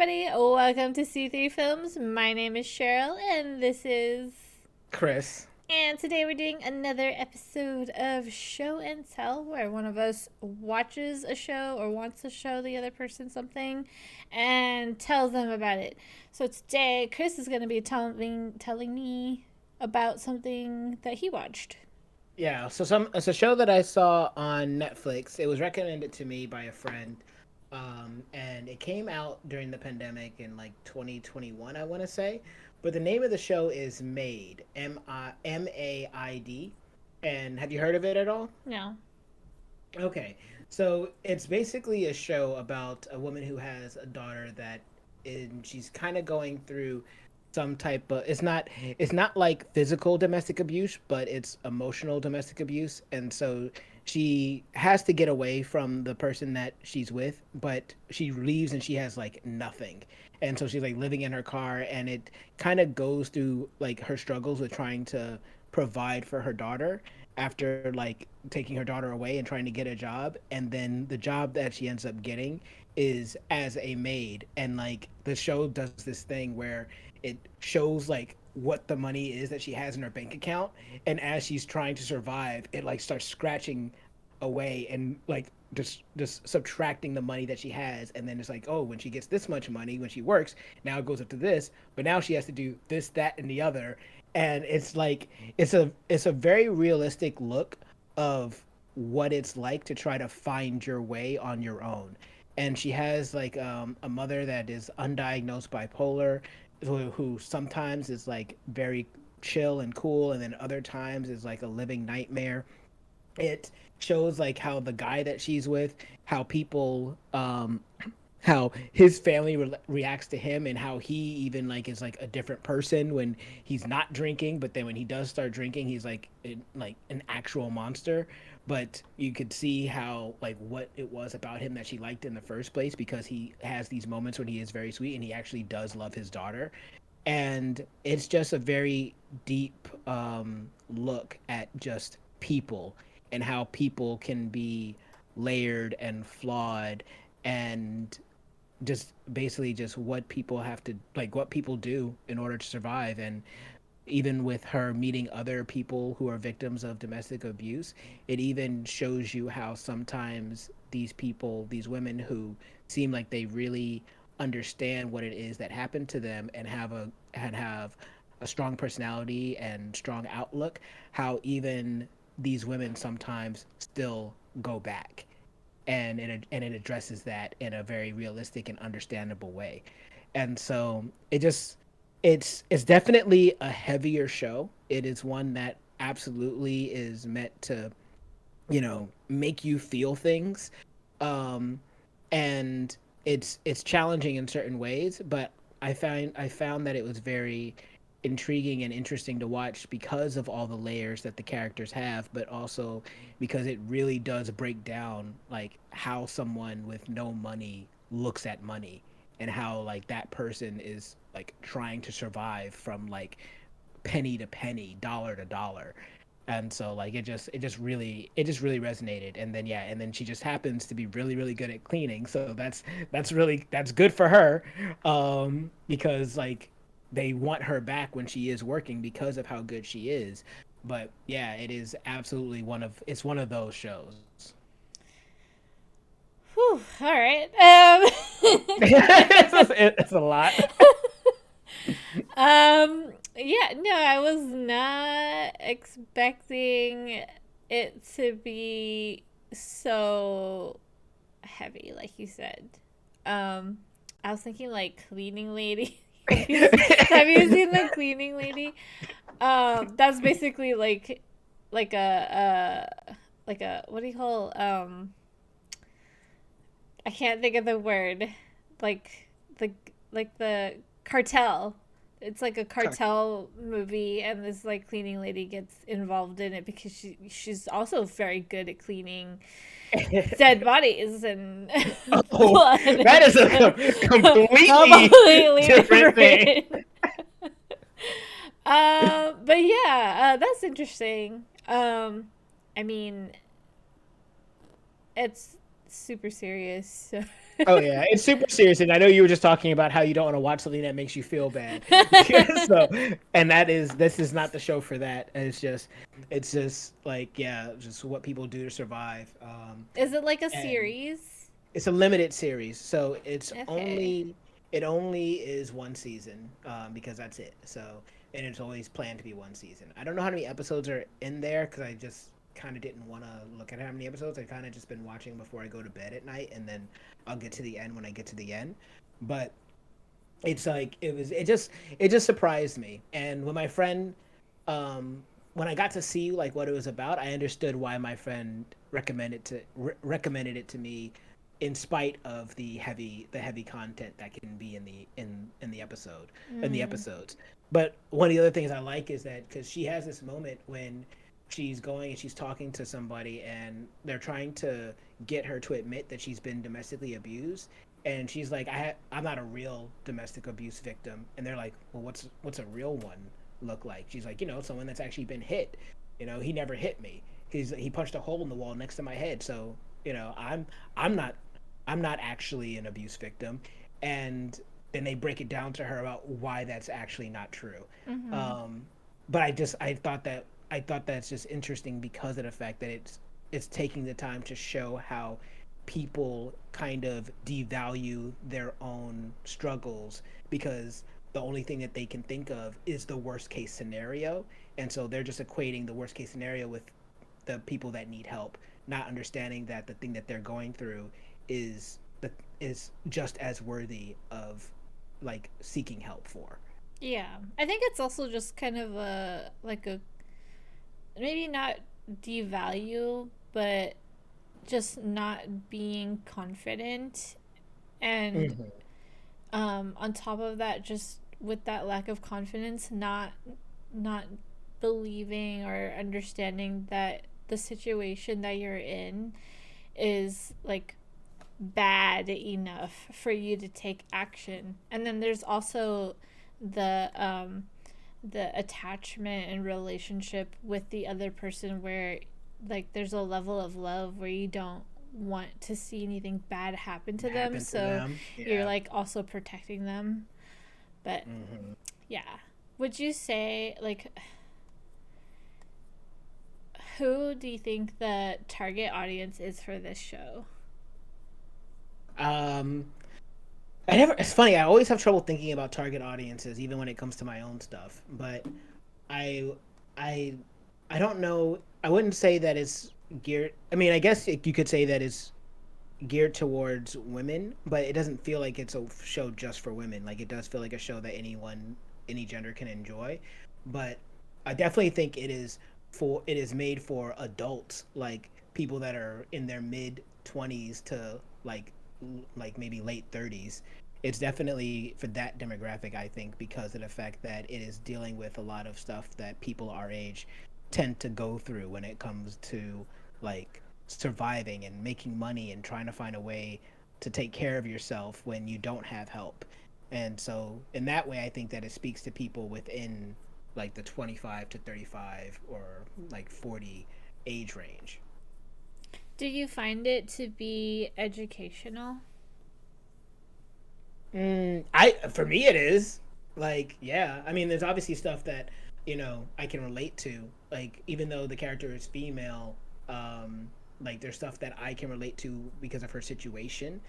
everybody. Welcome to C3 Films. My name is Cheryl, and this is. Chris. And today we're doing another episode of Show and Tell, where one of us watches a show or wants to show the other person something and tells them about it. So today, Chris is going to be telling me about something that he watched. Yeah, it's a show that I saw on Netflix. It was recommended to me by a friend. And it came out during the pandemic in like 2021, I want to say. But the name of the show is Maid, Maid. And have you heard of it at all? No. Okay. So it's basically a show about a woman who has a daughter she's kind of going through some type of it's not like physical domestic abuse, but it's emotional domestic abuse. And so she has to get away from the person that she's with, but she leaves and she has like nothing. And so she's like living in her car, and it kind of goes through like her struggles with trying to provide for her daughter after like taking her daughter away and trying to get a job. And then the job that she ends up getting is as a maid. And like the show does this thing where it shows like what the money is that she has in her bank account, and as she's trying to survive, it like starts scratching away and like just subtracting the money that she has. And then it's like, oh, when she gets this much money when she works, now it goes up to this, but now she has to do this, that, and the other. And it's like it's a very realistic look of what it's like to try to find your way on your own. And she has like a mother that is undiagnosed bipolar, who sometimes is like very chill and cool, and then other times is like a living nightmare. It shows like how the guy that she's with, how people how his family reacts to him, and how he even like is like a different person when he's not drinking, but then when he does start drinking, he's like an actual monster. But you could see how like what it was about him that she liked in the first place, because he has these moments when he is very sweet and he actually does love his daughter. And it's just a very deep look at just people, and how people can be layered and flawed, and just basically just what people have to like what people do in order to survive. And even with her meeting other people who are victims of domestic abuse, it even shows you how sometimes these people, these women who seem like they really understand what it is that happened to them, and have a strong personality and strong outlook, how even these women sometimes still go back. And it addresses that in a very realistic and understandable way. And so it's definitely a heavier show. It is one that absolutely is meant to, make you feel things. um and it's challenging in certain ways, but I found that it was very intriguing and interesting to watch because of all the layers that the characters have, but also because it really does break down like how someone with no money looks at money, and how like that person is like trying to survive from like penny to penny, dollar to dollar. And so like it just really resonated. And then yeah, and then she just happens to be really really good at cleaning, so that's good for her. Because like they want her back when she is working because of how good she is. But yeah, it is absolutely one of those shows. Whew, all right. It's a lot. Yeah, no, I was not expecting it to be so heavy, like you said. Um, I was thinking like cleaning lady. Have you seen the cleaning lady? That's basically like a what do you call I can't think of the word. Like the like the cartel. It's like a cartel movie, and this like cleaning lady gets involved in it because she's also very good at cleaning dead bodies and Oh, blood. that is a completely Completely different thing. different. But yeah, that's interesting. I mean, it's super serious. So Oh yeah, it's super serious, and I know you were just talking about how you don't want to watch something that makes you feel bad. So, and this is not the show for that. And it's just like yeah, just what people do to survive. Is it like a And series? it's a limited series, so Okay. it only is one season because that's it. So and it's always planned to be one season. I don't know how many episodes are in there because I just kind of didn't want to look at how many episodes. I kind of just been watching before I go to bed at night, and then I'll get to the end when I get to the end. But it's like it just surprised me, and when my friend when I got to see like what it was about, I understood why my friend recommended it to me, in spite of the heavy content that can be in the Mm. episodes. But one of the other things I like is that because she has this moment when she's going and she's talking to somebody and they're trying to get her to admit that she's been domestically abused, and she's like I'm not a real domestic abuse victim, and they're like, well, what's a real one look like? She's like, someone that's actually been hit. He never hit me. He punched a hole in the wall next to my head. So I'm not I'm not actually an abuse victim. And then they break it down to her about why that's actually not true. Mm-hmm. um but I thought that's just interesting because of the fact that it's taking the time to show how people kind of devalue their own struggles because the only thing that they can think of is the worst case scenario, and so they're just equating the worst case scenario with the people that need help, not understanding that the thing that they're going through is the is just as worthy of like seeking help for. Yeah. I think it's also just kind of a like a maybe not devalue, but just not being confident, and Mm-hmm. on top of that, just with that lack of confidence, not believing or understanding that the situation that you're in is like bad enough for you to take action. And then there's also the attachment and relationship with the other person where like there's a level of love where you don't want to see anything bad happen to them, Happen to so them, you're yeah. like also protecting them. But Mm-hmm. yeah, would you say like who do you think the target audience is for this show? um I never. It's funny. I always have trouble thinking about target audiences, even when it comes to my own stuff. But I, I, I don't know. I wouldn't say that it's geared. I mean, I guess you could say that it's geared towards women, but it doesn't feel like it's a show just for women. Like it does feel like a show that any gender can enjoy. But I definitely think it is made for adults, like people that are in their mid 20s to like maybe late 30s. It's definitely for that demographic, I think, because of the fact that it is dealing with a lot of stuff that people our age tend to go through when it comes to like surviving and making money and trying to find a way to take care of yourself when you don't have help. And so in that way I think that it speaks to people within like the 25 to 35 or like 40 age range. Do you find it to be educational? I for me it is like yeah. I mean, there's obviously stuff that I can relate to. Like even though the character is female, like there's stuff that I can relate to because of her situation.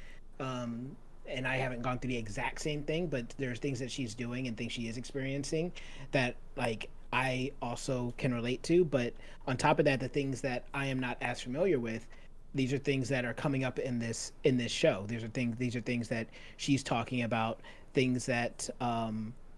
And I haven't gone through the exact same thing, but there's things that she's doing and things she is experiencing that like I also can relate to. But on top of that, the things that I am not as familiar with, these are things that are coming up in this show. These are things that she's talking about, things that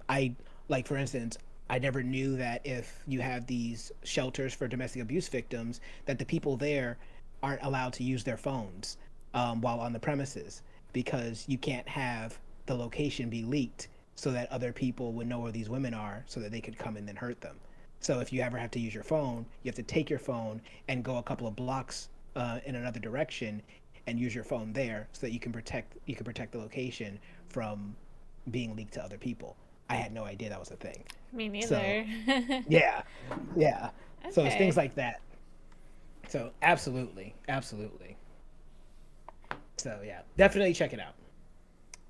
I like. For instance, I never knew that if you have these shelters for domestic abuse victims, that the people there aren't allowed to use their phones while on the premises because you can't have the location be leaked so that other people would know where these women are so that they could come and then hurt them. So if you ever have to use your phone, you have to take your phone and go a couple of blocks in another direction and use your phone there so that you can protect the location from being leaked to other people. I had no idea that was a thing. Me So neither. yeah, yeah. So it's things Okay. like that. So absolutely, absolutely. So yeah, definitely check it out.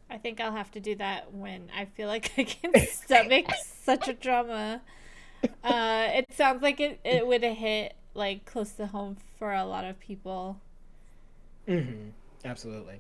I think I'll have to do that when I feel like I can stomach such a drama. It sounds like it would have hit like close to home for a lot of people. Hmm. Absolutely.